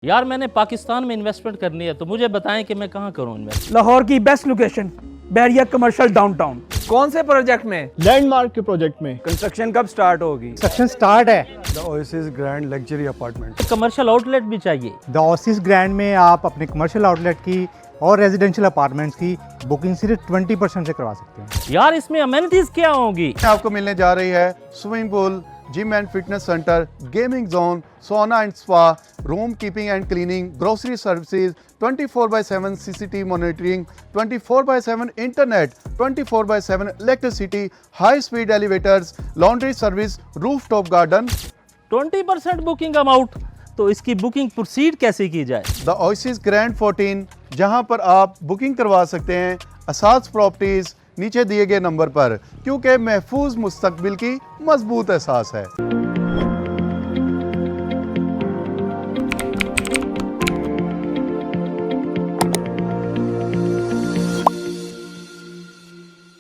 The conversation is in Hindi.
यार मैंने पाकिस्तान में इन्वेस्टमेंट करनी है तो मुझे बताएं कि मैं कहाँ करूँ इन्वेस्ट। लाहौर की best location Bahria commercial downtown. कौन से प्रोजेक्ट में? लैंडमार्क के प्रोजेक्ट में। कंस्ट्रक्शन कब स्टार्ट होगी? कंस्ट्रक्शन स्टार्ट है। The oasis grand luxury apartment. Commercial outlet भी चाहिए। द ओएसिस ग्रैंड में आप अपने कमर्शियल आउटलेट की और रेजिडेंशियल अपार्टमेंट्स की बुकिंग सिर्फ 20% से करवा सकते हैं। यार इसमें अमेनिटीज क्या होंगी? आपको मिलने जा रही है swimming pool, gym and fitness centre, gaming zone, sauna and spa, room keeping and cleaning, grocery services, 24/7 CCTV monitoring, 24/7 internet, 24/7 electricity, high speed elevators, laundry service, rooftop garden. 20% booking amount, तो इसकी बुकिंग प्रोसीड कैसे की जाए? द ओएसिस ग्रैंड 14, जहां पर आप बुकिंग करवा सकते हैं असास प्रॉपर्टीज नीचे दिए गए नंबर पर, क्योंकि महफूज मुस्तकबिल की मजबूत एहसास है।